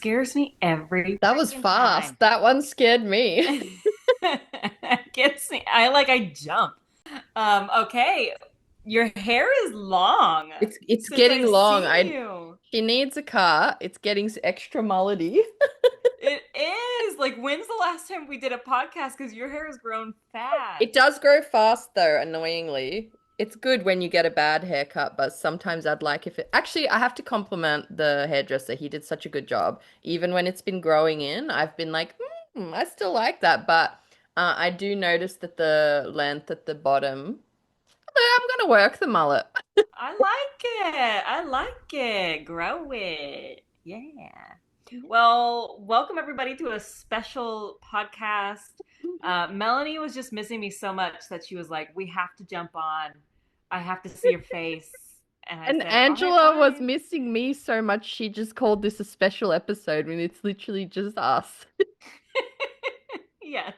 scares me every That was freaking fast. time. That one scared me. Gets me. I jump. Okay. Your hair is long It's since getting I've long. seen I you. She needs a car. It's getting extra mullety. It is. Like, when's the last time we did a podcast? Because your hair has grown It fast. does grow fast though, annoyingly. It's good when you get a bad haircut, but sometimes I'd like if it actually I have to compliment the hairdresser. He did such a good job. Even when it's been growing in, I've been like, I still like that, but I do notice that the length at the bottom, I'm gonna work the mullet. I like it. I like it. Grow it. Yeah. Well, welcome everybody to a special podcast. Melanie was just missing me so much that she was like, "We have to jump on. I have to see your face." And I And said, "All right, Angela was fine." missing me so much, she just called this a special episode when it's literally just us. Yes,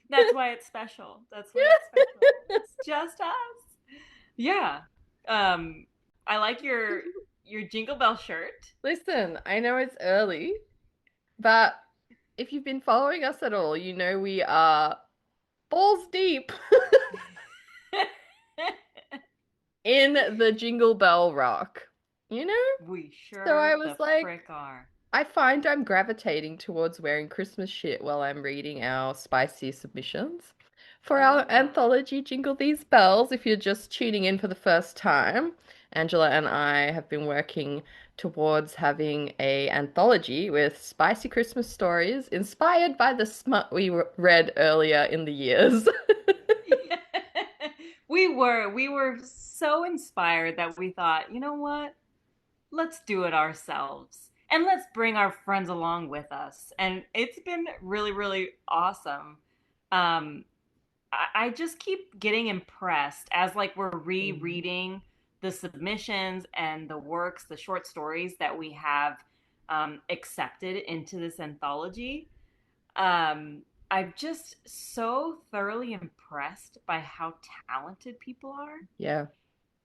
that's why it's special. That's why it's special. It's just us. Yeah. Um, I like your Jingle Bell shirt. Listen, I know it's early, but if you've been following us at all, you know we are balls deep in the Jingle Bell rock, you know? We So I sure was the like, frick are. I find I'm gravitating towards wearing Christmas shit while I'm reading our spicy submissions. For our Oh. anthology Jingle These Bells, if you're just tuning in for the first time, Angela and I have been working towards having a anthology with spicy Christmas stories inspired by the smut we read earlier in the years. Yeah. We were so inspired that we thought, you know what? Let's do it ourselves. And let's bring our friends along with us. And it's been really, really awesome. Um, I just keep getting impressed as like we're Mm. rereading the submissions and the works, the short stories that we have accepted into this anthology. I'm just so thoroughly impressed by how talented people are Yeah.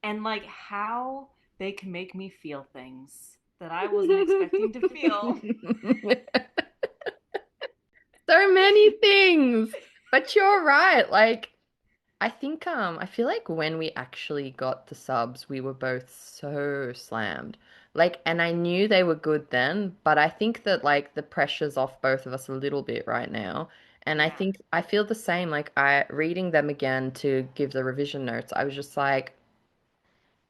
and like how they can make me feel things that I wasn't expecting to feel. So many things. But you're right. Like, I feel like when we actually got the subs, we were both so slammed. Like, and I knew they were good then, but I think that like the pressure's off both of us a little bit right now. And I Yeah. think I feel the same. Like I reading them again to give the revision notes, I was just like,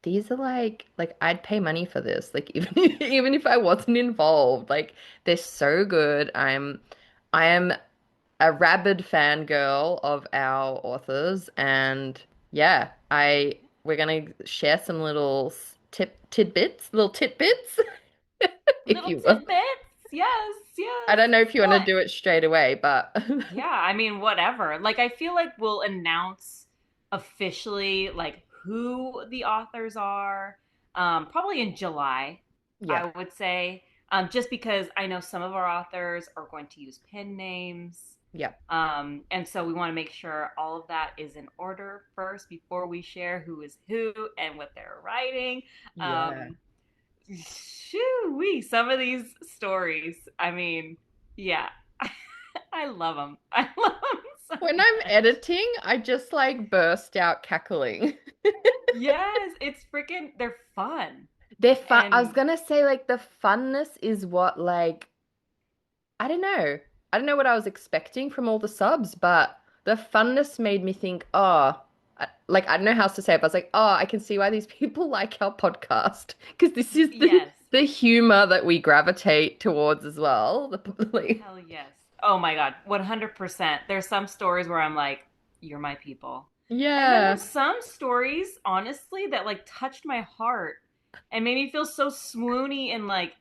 these are like I'd pay money for this. Like even even if I wasn't involved, like they're so good. I am a rabid fangirl of our authors, and yeah, I we're gonna share some little little tidbits, if Little you will. tidbits. Yes, I yes. don't know if you want to Well, do it straight away, but yeah, I mean, whatever. Like, I feel like we'll announce officially, like, who the authors are, probably in July, yeah, I would say, just because I know some of our authors are going to use pen names. yeah, And so we want to make sure all of that is in order first before we share who is who and what they're writing. yeah. Um, Shoo-wee, some of these stories, I mean, yeah, I love them. I love them so When I'm much. editing, I just like burst out cackling. Yes, it's freaking, they're fun. They're fun. I was And gonna say like the funness is what like I don't know. I don't know what I was expecting from all the subs, but the funness made me think, oh, like I don't know how else to say it, but I was like, oh, I can see why these people like our podcast because this is yes, the humor that we gravitate towards as well. Like, hell yes. Oh my God, 100%. There's some stories where I'm like, you're my people. And then yeah, there's some stories, honestly, that like touched my heart and made me feel so swoony and like,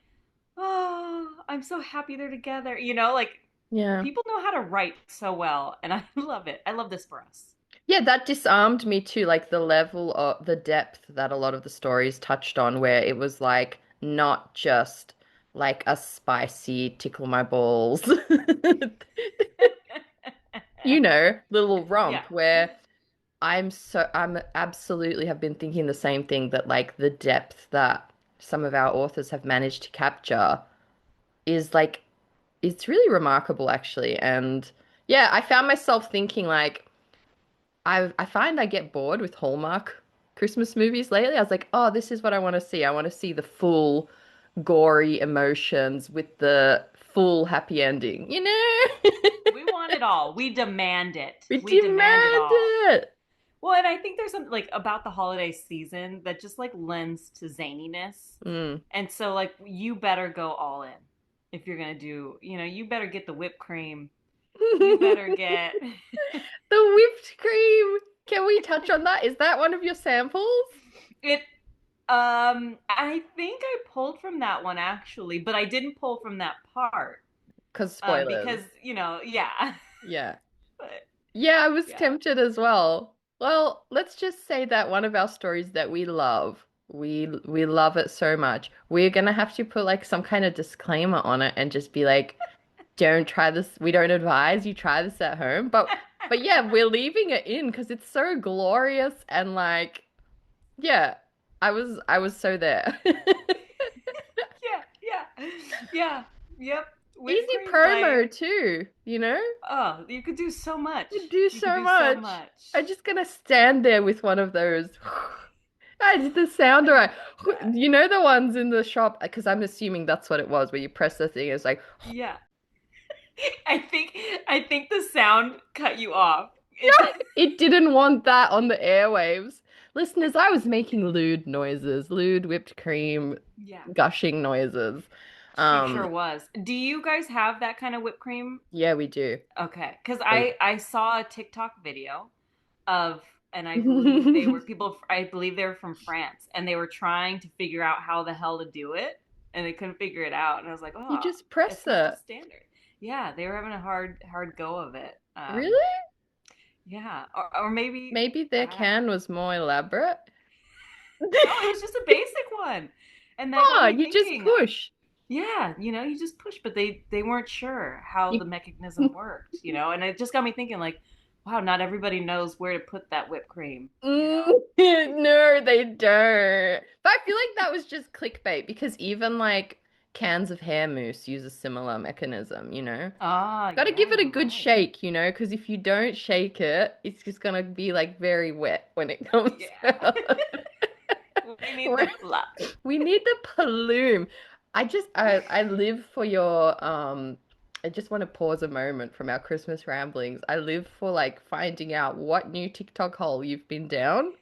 oh, I'm so happy they're together. Like yeah. people know how to write so well, and I love it. I love this for us. Yeah, that disarmed me too, like the level of the depth that a lot of the stories touched on, where it was like not just like a spicy tickle my balls, little Yeah. romp where I'm absolutely have been thinking the same thing that like the depth that some of our authors have managed to capture. is like it's really remarkable actually. And yeah, I found myself thinking like I find I get bored with Hallmark Christmas movies lately. I was like, oh, this is what I want to see. I want to see the full gory emotions with the full happy ending, you know? We want it all. We demand it. We We demand it demand all. it. Well, and I think there's something like about the holiday season that just like lends to zaniness. Mm. And so like you better go all in if you're gonna do, you better get the whipped cream. You better get The whipped cream. Can we touch on that? Is that one of your samples? it. I think I pulled from that one actually, but I didn't pull from that part. Because spoilers. Because yeah. Yeah. But Yeah, I was yeah. tempted as well. Well, let's just say that one of our stories that we love, we love it so much. We're gonna have to put like some kind of disclaimer on it and just be like, don't try this. We don't advise you try this at home. But yeah, we're leaving it in because it's so glorious and like yeah, I was so there. Yeah. Yeah. Yep. Whipped Easy cream promo like too, you know? oh, you could do so You much. do You could so do so much. much. I'm just gonna stand there with one of those. I did the sound I right. love that. You know the ones in the shop, because I'm assuming that's what it was, where you press the thing, it's like, Yeah. I think I think the sound cut you off. It it didn't want that on the airwaves. Listeners, I was making lewd noises, lewd whipped cream, yeah. gushing noises. She sure Um, was. Do you guys have that kind of whipped cream? yeah, we do. Okay, cuz We- I saw a TikTok video of and I believe they were people I believe they were from France and they were trying to figure out how the hell to do it and they couldn't figure it out and I was like, You "Oh, just press it's not it. just standard." Yeah, they were having a hard go of it. Really? Yeah, or maybe Maybe their I don't know. can was more elaborate. No, it was just a basic one. And that got Oh, me you just thinking, push. yeah, you just push, but they weren't sure how You the mechanism worked, and it just got me thinking like, wow, not everybody knows where to put that whipped cream. Mm, no, they don't. But I feel like that was just clickbait because even like cans of hair mousse use a similar mechanism, you know? Ah, Got to yeah, give it a you're good right. shake, you know, because if you don't shake it, it's just gonna be like very wet when it comes Yeah. out. We need the fluff. We need the plume. I live for your I just want to pause a moment from our Christmas ramblings. I live for like finding out what new TikTok hole you've been down.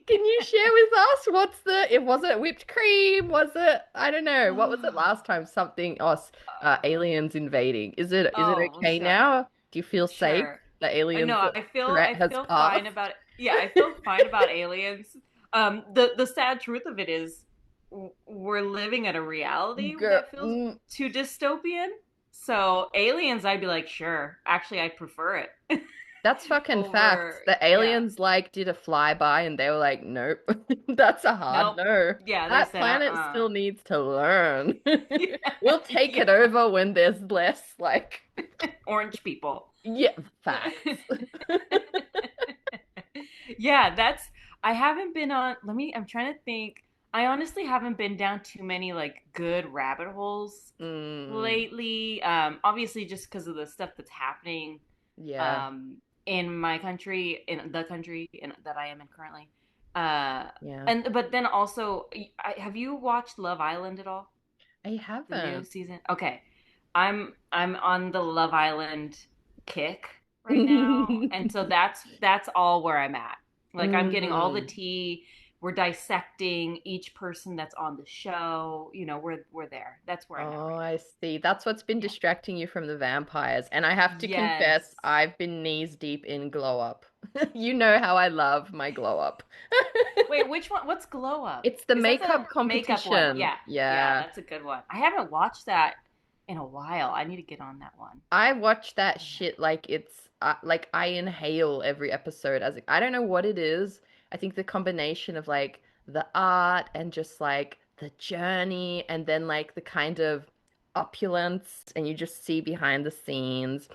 Can you share with us what's it wasn't whipped cream? Was it I don't know. What was it last time? Something else aliens invading. Is it Oh, okay sure. now? Do you feel safe? Sure. The aliens No, I feel threat I has feel fine passed? about it. Yeah, I feel fine about aliens. The sad truth of it is we're living in a reality Girl, that feels too dystopian. So aliens, I'd be like, sure. Actually, I prefer it that's fucking facts. over. The Yeah. aliens like did a flyby and they were like, nope, that's a hard Nope. no. Yeah, they That said, planet still needs to learn. yeah, We'll take it yeah. over when there's less like, Orange people. yeah, facts. Yeah, that's I haven't been on I'm trying to think. I honestly haven't been down too many like good rabbit holes Mm, lately. Obviously just because of the stuff that's happening yeah, um in my country, in the country that I am in currently. Uh yeah. and but then also have you watched Love Island at all? I The new haven't. season? Okay. I'm on the Love Island kick right now. And so that's all where I'm at. Like I'm getting all the Mm. tea. We're dissecting each person that's on the show. We're there. That's where I'm at Oh, right I see. That's what's been now. distracting you from the vampires. And I have to Yeah. Yes. confess, I've been knees deep in glow up. You know how I love my glow up. Wait, which one? What's Glow Up? It's the Is that the makeup makeup one? competition. Yeah. Yeah, Yeah. that's a good one. I haven't watched that in a while. I need to get on that one. I watch that shit like it's like I inhale every episode as I don't know what it is. I think the combination of like the art and just like the journey and then like the kind of opulence and you just see behind the scenes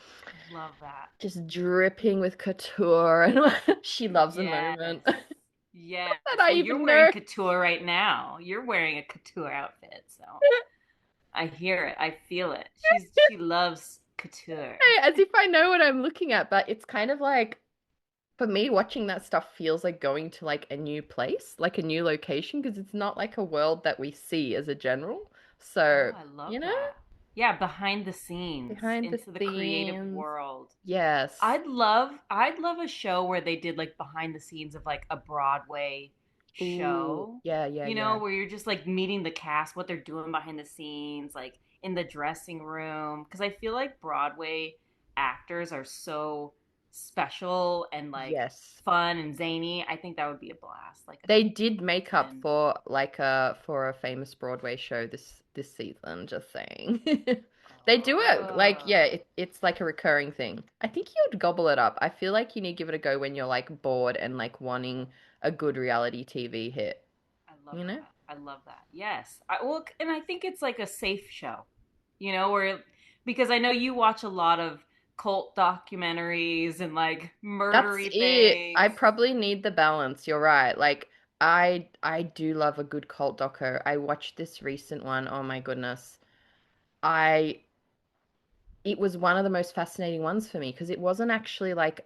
Love that. just dripping with couture and she loves a Yes. moment. Yes. That I Well, you're even wearing know. couture right now. You're wearing a couture outfit, so I hear it. I feel it. She loves couture. As if I know what I'm looking at, but it's kind of like for me, watching that stuff feels like going to like a new place, like a new location, because it's not like a world that we see as a general. Oh, So, I you love know, that. Yeah, behind the scenes behind the into the creative scenes. world. Yes. I'd love a show where they did like behind the scenes of like a Broadway Ooh, show. yeah, yeah, You know, yeah. where you're just like meeting the cast, what they're doing behind the scenes, like in the dressing room. Because I feel like Broadway actors are so special and like Yes. fun and zany. I think that would be a blast. Like They did a make up twin. for a famous Broadway show this season, just saying. They do it like yeah, Oh, it's like a recurring thing. I think you'd gobble it up. I feel like you need to give it a go when you're like bored and like wanting a good reality TV hit, I love you know? that. I love that. Yes. Well, and I think it's like a safe show, you know, where because I know you watch a lot of cult documentaries and like That's murdery it. I things. probably need the balance. You're right. Like I do love a good cult doco. I watched this recent one. Oh my goodness. I it was one of the most fascinating ones for me because it wasn't actually like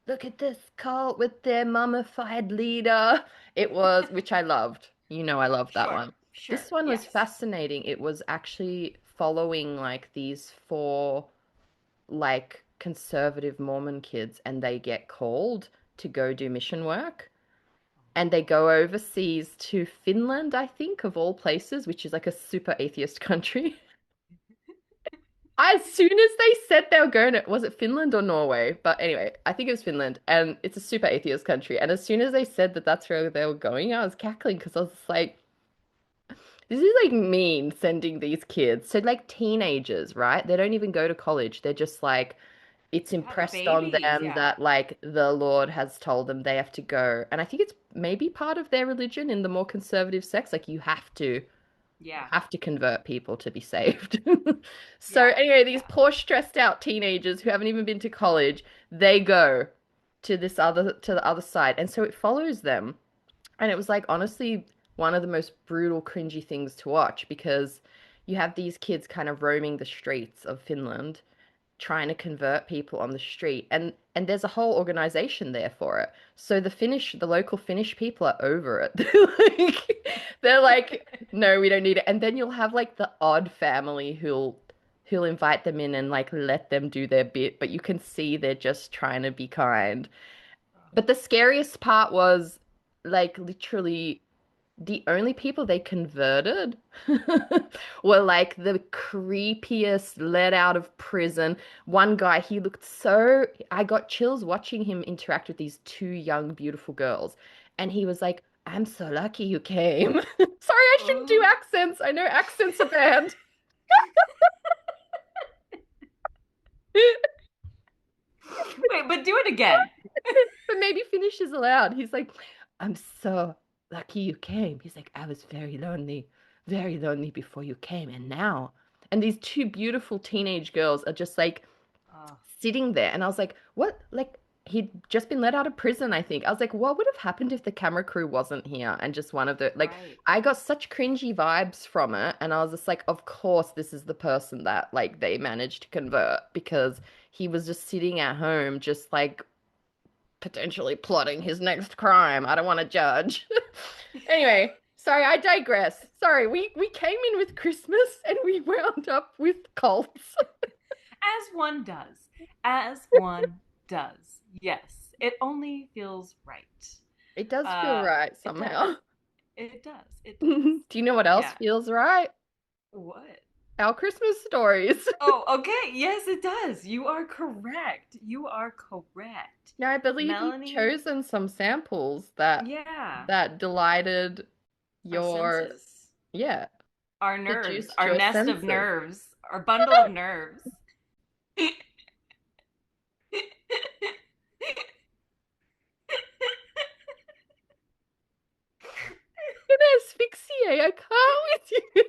look at this cult with their mummified leader. It was, which I loved. You know, I love that Sure. one. Sure. This one was Yes. fascinating. It was actually following like these four like conservative Mormon kids and they get called to go do mission work. And they go overseas to Finland, I think, of all places, which is like a super atheist country. As soon as they said they were going to, was it Finland or Norway? But anyway, I think it was Finland, and it's a super atheist country. And as soon as they said that that's where they were going, I was cackling because I was just like, this is like mean sending these kids. So like teenagers, right? They don't even go to college. They're just like, it's Yeah, the impressed on babies. them Yeah. that like the Lord has told them they have to go. And I think it's maybe part of their religion in the more conservative sects, like you Yeah. have to convert people to be saved. So Yeah. anyway, these Yeah. poor stressed out teenagers who haven't even been to college, they go to the other side. And so it follows them. And it was like honestly one of the most brutal, cringy things to watch because you have these kids kind of roaming the streets of Finland trying to convert people on the street and there's a whole organization there for it. So the local Finnish people are over it. They're like, no, we don't need it. And then you'll have like the odd family who'll invite them in and like let them do their bit, but you can see they're just trying to be kind. But the scariest part was like literally the only people they converted were like the creepiest let out of prison. One guy, he looked so, I got chills watching him interact with these two young, beautiful girls. And he was like, I'm so lucky you came. Sorry, I shouldn't do Oh. accents. I know accents are banned. Wait, but do it again. But maybe Finnish is allowed. He's like, I'm so lucky you came. He's like, I was very lonely before you came, and now. And these two beautiful teenage girls are just like Oh, sitting there. And I was like, what? Like, he'd just been let out of prison, I think. I was like, what would have happened if the camera crew wasn't here and just one of the, like, right. I got such cringy vibes from it. And I was just like, of course, this is the person that, like, they managed to convert because he was just sitting at home, just like potentially plotting his next crime. I don't want to judge. Anyway, sorry, I digress. Sorry, we came in with Christmas and we wound up with cults. As one does. As one does. Yes. It only feels right. It does feel right It does. somehow. It does. It does. Do you know what else Yeah. feels right? What? Our Christmas stories. Oh, okay. Yes, it does. You are correct. You are correct. Now, I believe you've Melanie, chosen some samples yeah. that delighted Our your, senses, yeah, our nerves, seduced our your nest of senses. nerves, our bundle of nerves. Gonna asphyxiate, I can't with you.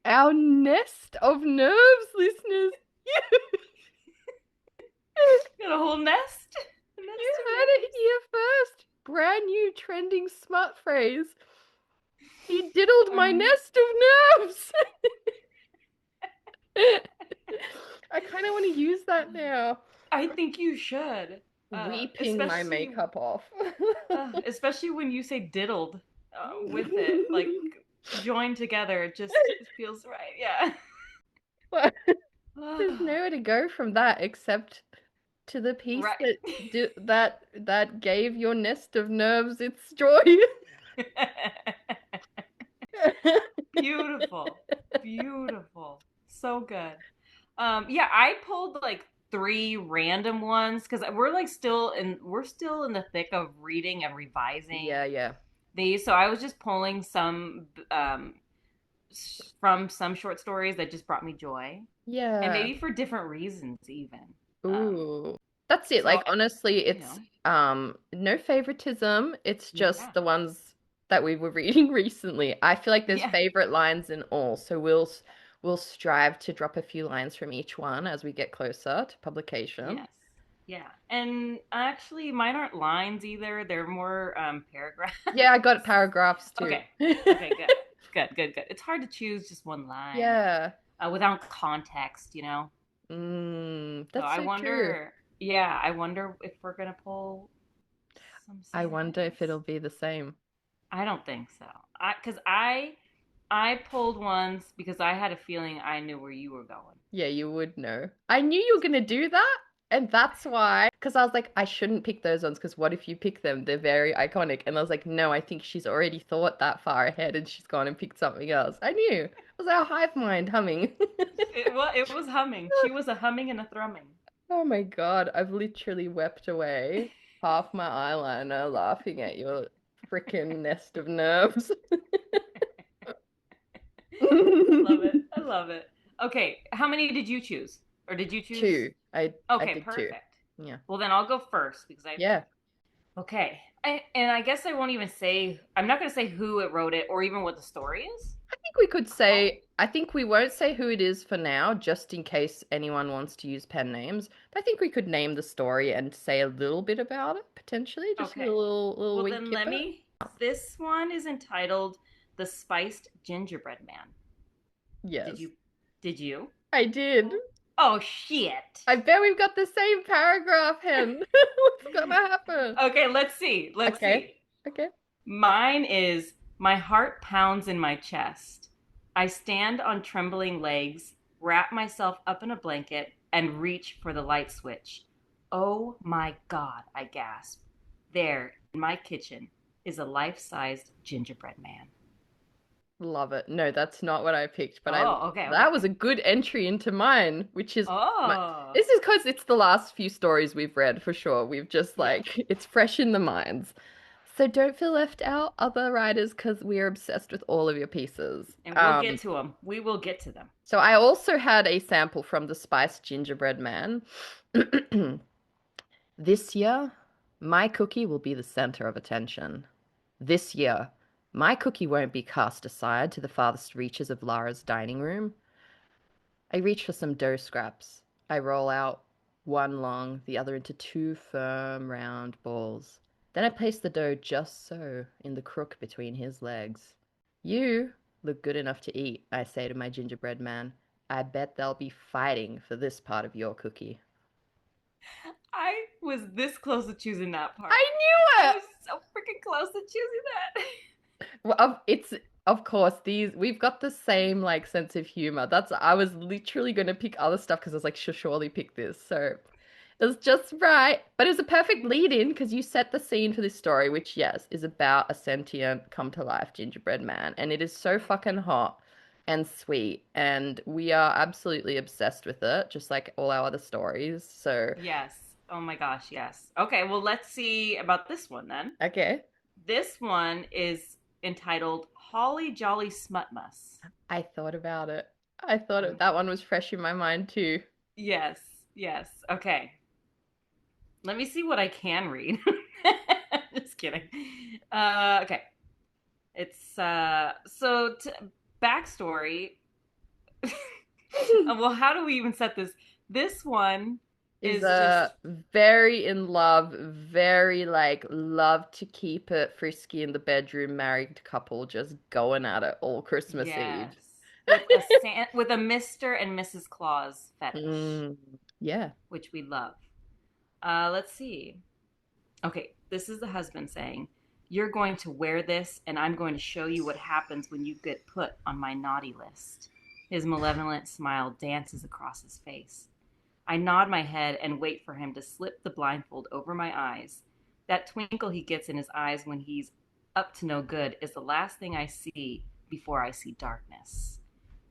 Our nest of nerves, listeners. Got a whole nest? A You nest of heard it nerves? here first. Brand new trending smart phrase. He diddled my Um, nest of nerves. I kind of want to use that now. I think you should, Weeping my especially makeup off. especially when you say diddled with it, like joined together. It feels right. Yeah. Well, there's nowhere to go from that except to the piece Right. that gave your nest of nerves its joy. Beautiful. Beautiful. So good. Yeah, I pulled like three random ones because we're still in the thick of reading and revising Yeah, yeah. these. So I was just pulling some from some short stories that just brought me joy, and Yeah. maybe for different reasons even. Ooh. That's it. So Like honestly, you it's know, no favoritism. It's just yeah, the ones that we were reading recently. I feel like there's yeah, favorite lines in all. So we'll strive to drop a few lines from each one as we get closer to publication. yes, yeah. And actually, mine aren't lines either. They're more paragraphs. Yeah, I got paragraphs too. Okay. Okay, good. Good, good, good. It's hard to choose just one line Yeah. without context, So That's I so true. wonder, yeah, I wonder if we're going to pull some I wonder if it'll samples. be the same. I don't think so. I pulled ones because I had a feeling I knew where you were going. Yeah, you would know. I knew you were gonna do that, and that's why. Because I was like, I shouldn't pick those ones. Because what if you pick them? They're very iconic. And I was like, no, I think she's already thought that far ahead, and she's gone and picked something else. I knew. It was our hive mind humming. It was humming. She was a humming and a thrumming. Oh my God, I've literally wept away half my eyeliner laughing at your freaking nest of nerves. I love it. I love it. Okay, how many did you choose? Or did you choose? Two. I Okay, did two. perfect. Yeah. Well, then I'll go first because I Yeah. okay. And I guess I won't even say I'm not going to say who it wrote it or even what the story is. Think we could Oh, say, I think we won't say who it is for now, just in case anyone wants to use pen names. But I think we could name the story and say a little bit about it, potentially, just a okay. little Well, wee then let kipper. me. This one is entitled "The Spiced Gingerbread Man." Did Yes, you? Did you? I did. Oh shit. I bet we've got the same paragraph, Hen. What's gonna happen? Okay, let's see. Let's Okay, see. okay. Mine is my heart pounds in my chest. I stand on trembling legs, wrap myself up in a blanket, and reach for the light switch. Oh my God, I gasp. There, in my kitchen, is a life sized gingerbread man. Love it. No, that's not what I picked, but I Oh, okay, okay. that was a good entry into mine, which is my Oh, this is because it's the last few stories we've read for sure. We've just yes. like it's fresh in the minds. So don't feel left out, other writers, because we are obsessed with all of your pieces. And we'll get to them. We will get to them. So I also had a sample from the Spiced Gingerbread Man. This year, my cookie will be the center of attention. This year, my cookie won't be cast aside to the farthest reaches of Lara's dining room. I reach for some dough scraps. I roll out one long, the other into two firm, round balls. Then I place the dough just so in the crook between his legs. You look good enough to eat, I say to my gingerbread man. I bet they'll be fighting for this part of your cookie. I was this close to choosing that part. I I knew it! was so freaking close to choosing that. Well, it's of course these we've got the same like sense of humor. That's I was literally going to pick other stuff because I was like, she'll surely pick this. So it was just right, but it was a perfect lead in because you set the scene for this story, which yes is about a sentient come to life gingerbread man, and it is so fucking hot and sweet, and we are absolutely obsessed with it, just like all our other stories. So Yes. Oh my gosh, yes. Okay, well, let's see about this one then. okay, This one is entitled Holly Jolly Smutmas. I thought about it. I thought Mm, that one was fresh in my mind too. yes, yes. Okay. Let me see what I can read. Just kidding. Okay. It's backstory. Well, how do we even set this? This one is is just very in love, very like love to keep it frisky in the bedroom, married couple just going at it all Christmas Eve. yes, with a Mr. and Mrs. Claus fetish, Mm, yeah. which we love. Let's see. Okay, this is the husband saying, "You're going to wear this, and I'm going to show you what happens when you get put on my naughty list." His malevolent smile dances across his face. I nod my head and wait for him to slip the blindfold over my eyes. That twinkle he gets in his eyes when he's up to no good is the last thing I see before I see darkness.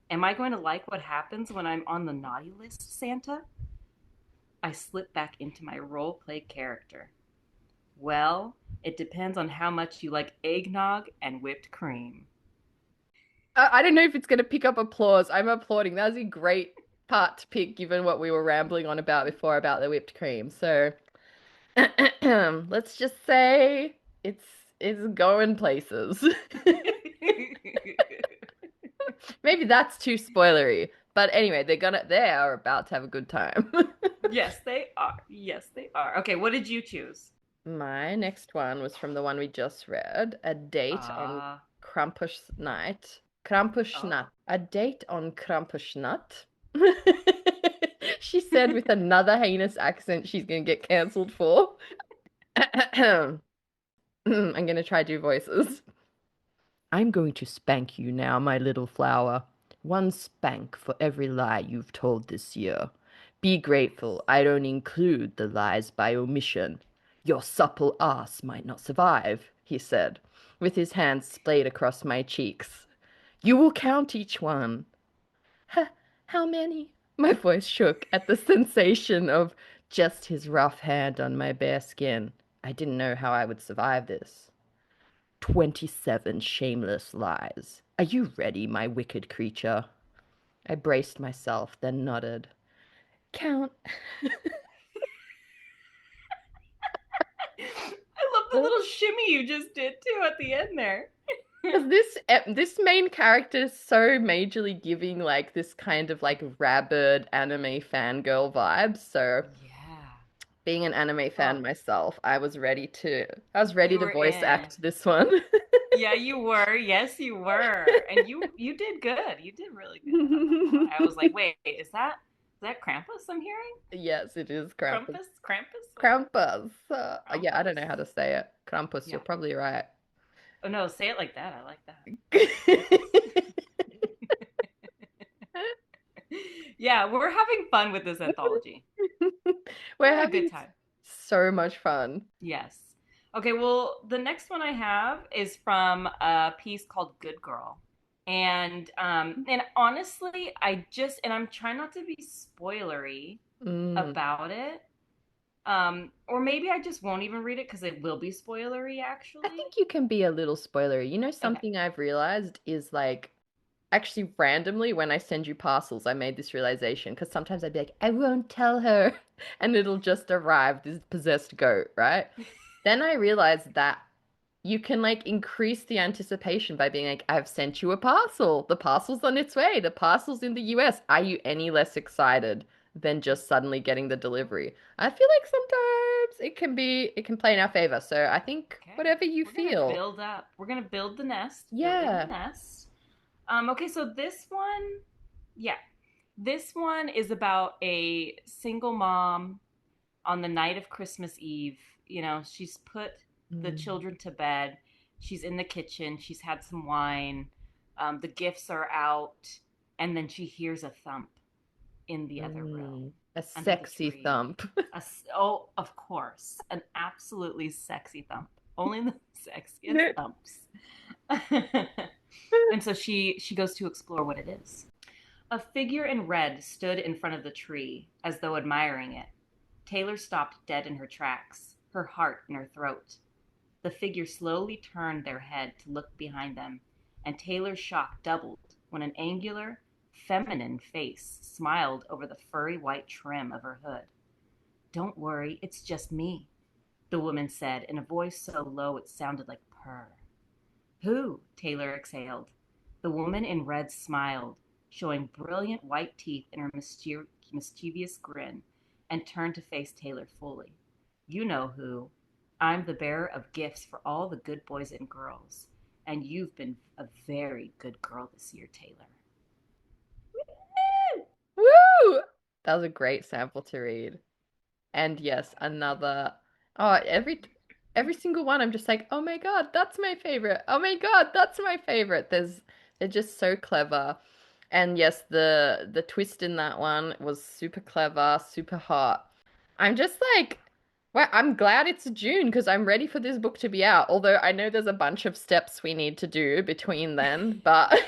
Am I going to like what happens when I'm on the naughty list, Santa? I slip back into my role play character. Well, it depends on how much you like eggnog and whipped cream. I don't know if it's going to pick up applause. I'm applauding. That was a great part to pick, given what we were rambling on about before about the whipped cream. So let's just say it's it's going places. Maybe that's too spoilery. But anyway, they are about to have a good time. Yes, they are. Yes, they are. Okay, what did you choose? My next one was from the one we just read, A Date on Uh, Krampus Night. Krampusnacht. oh. A date on Krampusnacht. She said with another heinous accent she's gonna get cancelled for. I'm gonna try do voices. I'm going to spank you now, my little flower. One spank for every lie you've told this year. Be grateful I don't include the lies by omission. Your supple ass might not survive, he said, with his hands splayed across my cheeks. You will count each one. How many? My voice shook at the sensation of just his rough hand on my bare skin. I didn't know how I would survive this. 27 shameless lies. Are you ready, my wicked creature? I braced myself, then nodded. Count. I love the little shimmy you just did too at the end there. Because this main character is so majorly giving like this kind of like rabid anime fangirl vibe. So Yeah. being an anime fan Oh, myself, I was ready you to were voice in. act this one. Yeah, you were. Yes, you were. And you did good. You did really good. I'm not gonna lie. I was like, wait, is that Krampus I'm hearing? Yes, it is Krampus. Krampus? Krampus? Krampus. Yeah, I don't know Krampus? how to say it. Krampus, you're Yeah. probably right. Oh no, say it like that. I like that. Krampus. Yeah, we're having fun with this anthology. We're We're having a good having time. so much fun. Yes. Okay, well, the next one I have is from a piece called Good Girl. And honestly, and I'm trying not to be spoilery Mm. about it. Or maybe I just won't even read it because it will be spoilery I actually. think you can be a little spoilery. You know, Okay. something I've realized is like actually randomly when I send you parcels, I made this realization because sometimes I'd be like, I won't tell her, and it'll just arrive, this possessed goat, right? Then I realized that you can like increase the anticipation by being like, I've sent you a parcel. The parcel's on its way. The parcel's in the US. Are you any less excited than just suddenly getting the delivery? I feel like sometimes it can play in our favor. So I think Okay. whatever you We're gonna feel. build up. We're gonna build the nest. Building the Yeah. nest. Okay, so this one, yeah, this one is about a single mom on the night of Christmas Eve. She's put the Mm, children to bed. She's in the kitchen. She's had some wine. The gifts are out. And then she hears a thump in the other room a under the sexy tree. thump. Oh, of course, an absolutely sexy thump. Only the sexiest thumps. And so she goes to explore what it is. A figure in red stood in front of the tree, as though admiring it. Taylor stopped dead in her tracks, her heart in her throat. The figure slowly turned their head to look behind them, and Taylor's shock doubled when an angular, feminine face smiled over the furry white trim of her hood. "Don't worry, it's just me," the woman said in a voice so low it sounded like purr. "Who?" Taylor exhaled. The woman in red smiled, showing brilliant white teeth in her mischievous grin. and turned to face Taylor fully. You know who. I'm the bearer of gifts for all the good boys and girls. And you've been a very good girl this year, Taylor. Woo! That was a great sample to read. And yes, another. Oh, every single one, I'm just like, oh my God, that's my favorite. Oh my God, that's my favorite. They're just so clever. And yes, the twist in that one was super clever, super hot. I'm just like, well, I'm glad it's June because I'm ready for this book to be out. Although I know there's a bunch of steps we need to do between then, but I'm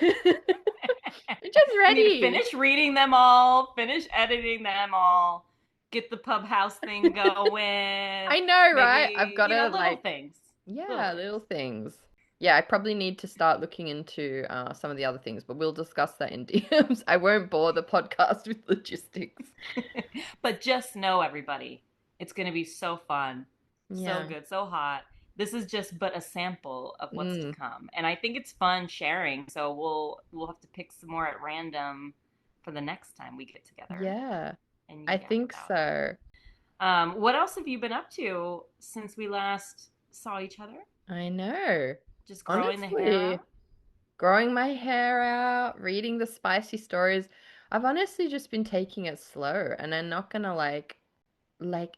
just We need to ready. finish reading them all, finish editing them all, get the pub house thing going. I know, right? I've Maybe, got to little like, things. Little yeah, things. little things. Yeah, I probably need to start looking into some of the other things, but we'll discuss that in DMs. I won't bore the podcast with logistics. But just know, everybody, it's going to be so fun, so Yeah. good, so hot. This is just but a sample of what's to Mm, come, and I think it's fun sharing. So we'll have to pick some more at random for the next time we get together yeah, and I yap think about it. so. What else have you been up to since we last saw each other? I know. Just growing the hair Honestly, out? growing my hair out, reading the spicy stories. I've honestly just been taking it slow, and I'm not gonna like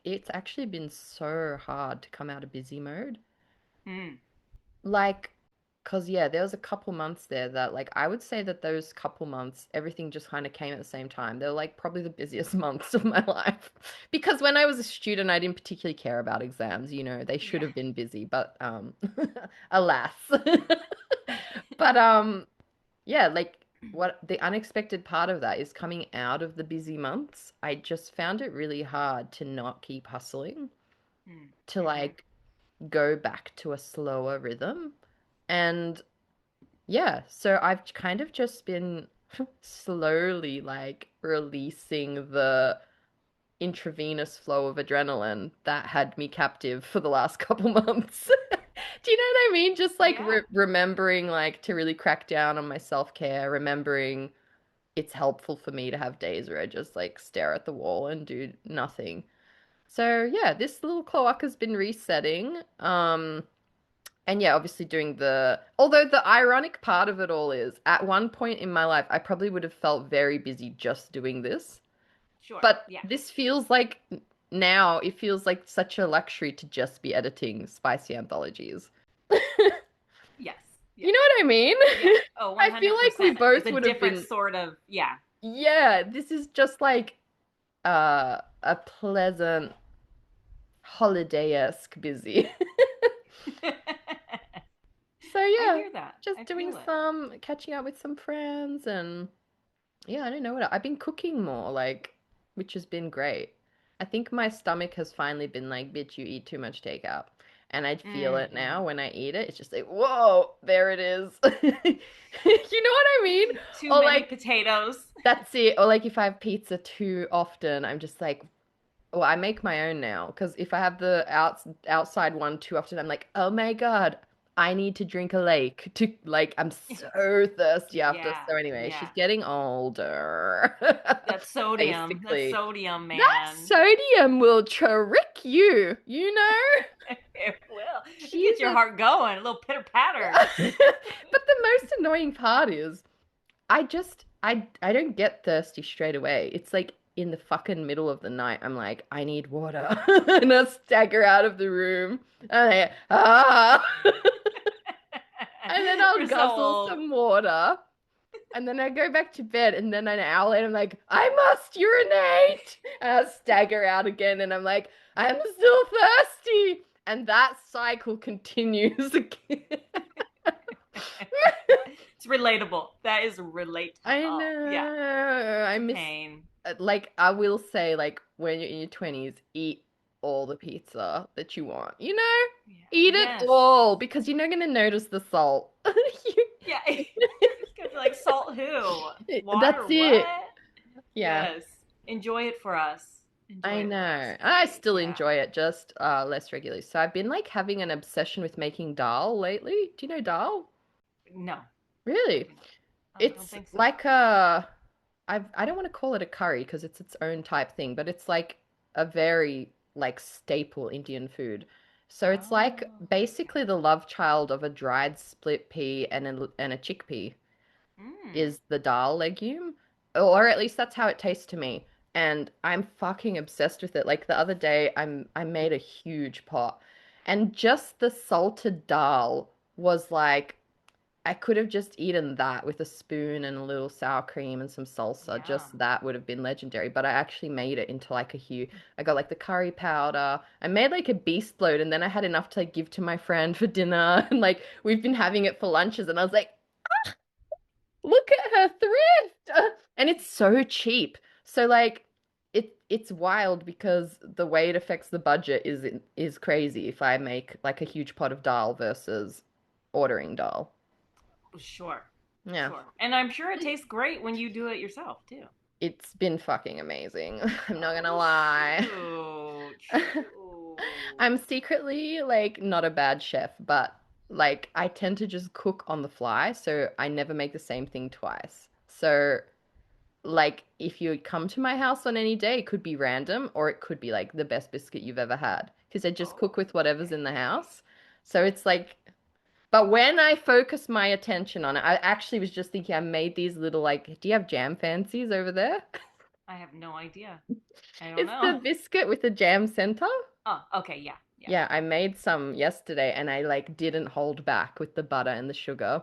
it's actually been so hard to come out of busy mode. Hmm. Like, cause yeah, there was a couple months there that like I would say that those couple months, everything just kind of came at the same time. They were like probably the busiest months of my life. Because when I was a student, I didn't particularly care about exams, they should Yeah. have been busy, but alas. But yeah, like what the unexpected part of that is coming out of the busy months. I just found it really hard to not keep hustling, to Mm-hmm. like go back to a slower rhythm. And yeah, so I've kind of just been slowly like releasing the intravenous flow of adrenaline that had me captive for the last couple months. Do you know what I mean? Just like Yeah. remembering like to really crack down on my self-care, remembering it's helpful for me to have days where I just like stare at the wall and do nothing. So yeah, this little clock has been resetting. And yeah, obviously doing although the ironic part of it all is at one point in my life, I probably would have felt very busy just doing this. Sure. But Yeah. this feels like now it feels like such a luxury to just be editing spicy anthologies. Yes. You Yes. know what I mean? Yeah. Oh, I feel like we 100%. It's both a would have different been, sort of, yeah. yeah, this is just like a pleasant holiday-esque busy. So I yeah, hear that. just I doing feel it. some catching up with some friends and yeah, I don't know what I've been cooking more, like, which has been great. I think my stomach has finally been like, bitch, you eat too much takeout. And I feel it Mm-hmm. now when I eat it. It's just like, whoa, there it is. You know what I mean? Too Or many like, potatoes. that's it. Or like, if I have pizza too often, I'm just like, oh, I make my own now. Because if I have the outside one too often, I'm like, oh my God, I need to drink a lake to like, I'm so thirsty after. Yeah. So anyway, she's Yeah. getting older. That sodium. That Basically. sodium, That man. sodium will trick you, you know? It will. It gets your Jesus. heart going. A little pitter patter. But the most annoying part is I don't get thirsty straight away. It's like in the fucking middle of the night. I'm like, I need water. And I stagger out of the room. And and then I'll We're so guzzle old. some water. And then I go back to bed, and then an hour later, I'm like, I must urinate. And I stagger out again, and I'm like, I'm still thirsty. And that cycle continues again. It's relatable. That is I relatable. Yeah. know. I It's a miss, pain. like, I will say, like, when you're in your 20s, eat all the pizza that you want. You know? Yeah. Eat it Yes. all because you're not going to notice the salt. Yeah. It's gonna be like salt who? That's Water it. what? Yeah. Yes. Enjoy it for us. Enjoy I it for us, know. I please. still Yeah. enjoy it, just less regularly. So I've been like having an obsession with making dal lately. Do you know dal? No. Really? No. I don't It's think so. like a I don't want to call it a curry because it's its own type thing, but it's like a very like staple Indian food. So it's like Oh, basically the love child of a dried split pea and a chickpea okay. Mm. is the dal legume, or at least that's how it tastes to me. And I'm fucking obsessed with it. Like the other day, I made a huge pot, and just the salted dal was like I could have just eaten that with a spoon and a little sour cream and some salsa. Yeah. Just that would have been legendary. But I actually made it into like a huge. I got like the curry powder. I made like a beast load, and then I had enough to like give to my friend for dinner. And like we've been having it for lunches, and I was like, look at her thrift. And it's so cheap. So like it's wild because the way it affects the budget is crazy if I make like a huge pot of dal versus ordering dal. Sure. Yeah. Sure. And I'm sure it tastes great when you do it yourself too. It's been fucking amazing. I'm not gonna Oh, lie. shoot. Shoot. I'm secretly like not a bad chef, but like I tend to just cook on the fly, so I never make the same thing twice. So like if you come to my house on any day, it could be random or it could be like the best biscuit you've ever had because I just cook with whatever's in the Okay. house. So it's like, but when I focus my attention on it, I actually was just thinking I made these little like, do you have jam fancies over there? I have no idea. I don't It's the know. biscuit with the jam center. Oh, okay. Yeah. Yeah. Yeah, I made some yesterday and I like didn't hold back with the butter and the sugar.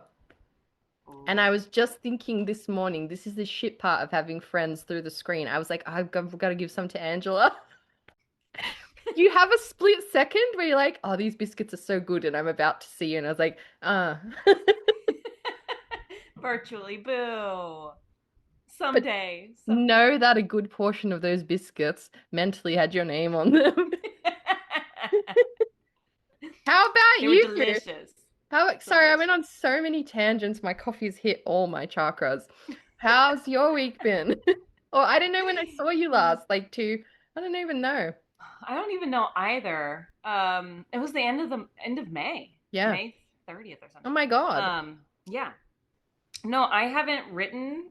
And I Ooh. was just thinking this morning, this is the shit part of having friends through the screen. I was like, I've got to give some to Angela. You have a split second where you're like, oh, these biscuits are so good and I'm about to see you. And I was like, Virtually boo. But Someday. know Someday. that a good portion of those biscuits mentally had your name on them. How about They were you? delicious. Sorry, I went on Delicious. so many tangents. My coffee's hit all my chakras. How's your week been? Or I don't know when I saw you last, like I don't even know. I don't even know either. It was the end of May, Yeah. May 30th or Oh something. my God. Yeah. No, I haven't written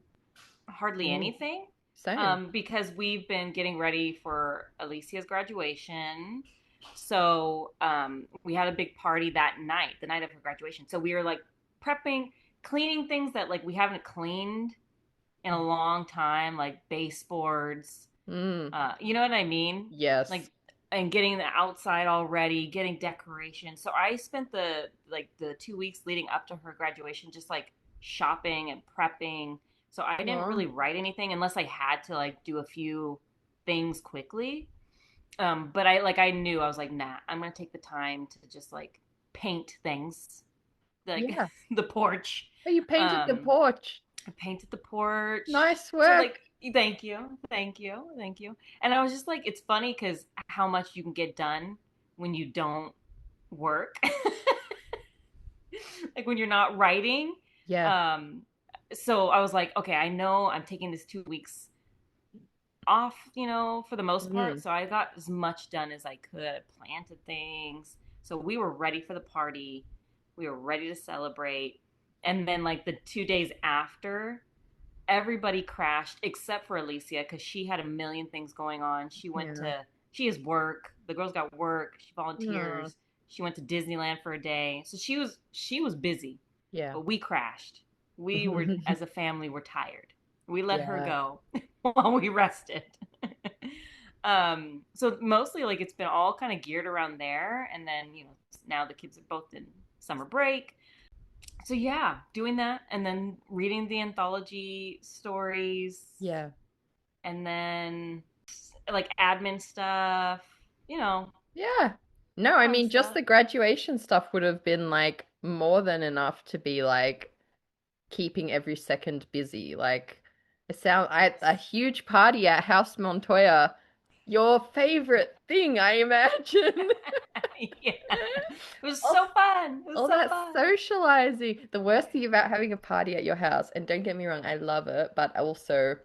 hardly Mm, anything, same. because we've been getting ready for Alicia's graduation. So we had a big party that night, the night of her graduation. So we were like prepping, cleaning things that like we haven't cleaned in a long time, like baseboards. Mm, You know what I mean? yes. Like, and getting the outside all ready, getting decorations. So I spent the 2 weeks leading up to her graduation just like shopping and prepping. So I didn't Well, really write anything unless I had to like do a few things quickly. But I knew I was like, nah, I'm gonna take the time to just like paint things, like yeah. the porch. Oh, you painted the Um, porch. I painted the porch. Nice So like, work. thank you, thank you, thank you. And I was just like, it's funny because how much you can get done when you don't work, like when you're not writing. Yeah. Um, so I was like, okay, I know I'm taking this 2 weeks off, for the most part. Mm, So I got as much done as I could. I planted things. So we were ready for the party. We were ready to celebrate. And then like the 2 days after, everybody crashed except for Alicia because she had a million things going on. yeah. She has work. The girls got work. She No. volunteers. She went to Disneyland for a day. So she was busy, Yeah. but we crashed. We were, as a family, were tired. We let her Yeah. go while we rested. So mostly like it's been all kind of geared around there. And then, now the kids are both in summer break. So yeah, doing that and then reading the anthology stories Yeah. and then like admin stuff, you know, Yeah. No, I fun mean, just stuff. the graduation stuff would have been like more than enough to be like keeping every second busy. Like, a Yes. huge party at House Montoya, your favorite thing, I imagine. Yeah. It was all, so fun. It was all so that fun. socializing. The worst thing about having a party at your house, and don't get me wrong, I love it, but also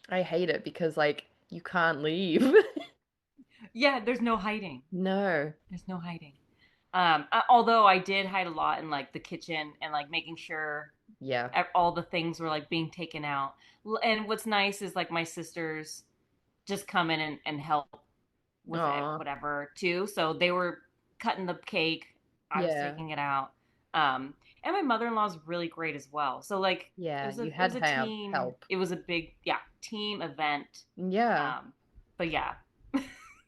I hate it because like you can't leave. Yeah, there's no hiding. No. There's no hiding. Although I did hide a lot in like the kitchen and like making sure Yeah. all the things were like being taken out. And what's nice is like my sisters just come in and help. was Oh, whatever too. So they were cutting the cake. I was yeah. taking it out. And my mother-in-law's really great as well. So like Yeah, you it had was to a have team. help. It was a big team event. Yeah. Um, but yeah,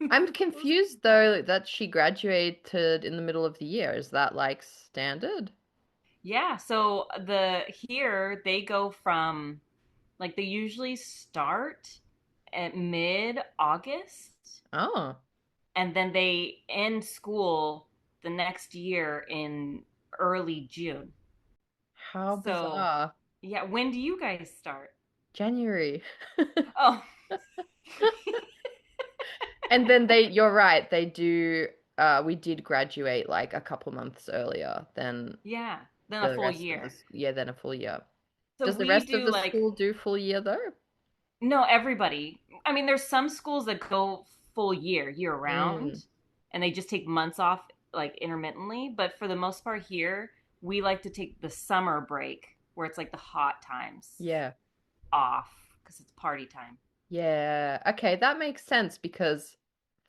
I'm it was confused fun. though that she graduated in the middle of the year. Is that like standard? Yeah. So the here they go from like they usually start at mid August Oh, and then they end school the next year in early June. how So, bizarre. yeah, when do you guys start? January. Oh, And then you're right, they do, we did graduate like a couple months earlier than yeah, then a the full rest of year. yeah, than a full year. So Does the we rest of do the like, school do full year though? no, everybody. I mean, there's some schools that go full year Mm, round, and they just take months off like intermittently. But for the most part here, we like to take the summer break where it's like the hot times yeah. off because it's party time. Yeah. Okay, that makes sense because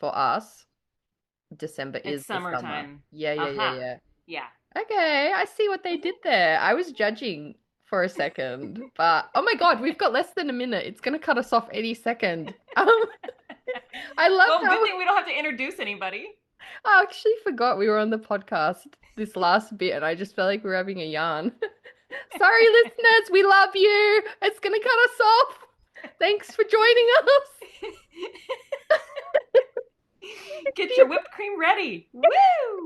for us, December It's is the summer. summertime. Yeah, Uh yeah, huh. yeah, Yeah. yeah. Okay, I see what they did there. I was judging for a second, but oh my God, we've got less than a minute. It's gonna cut us off any second. I love Well, good how thing we don't have to introduce anybody. I actually forgot we were on the podcast this last bit, and I just felt like we were having a yarn. Sorry, listeners, we love you. It's gonna cut us off. Thanks for joining us. Get your whipped cream ready. Woo!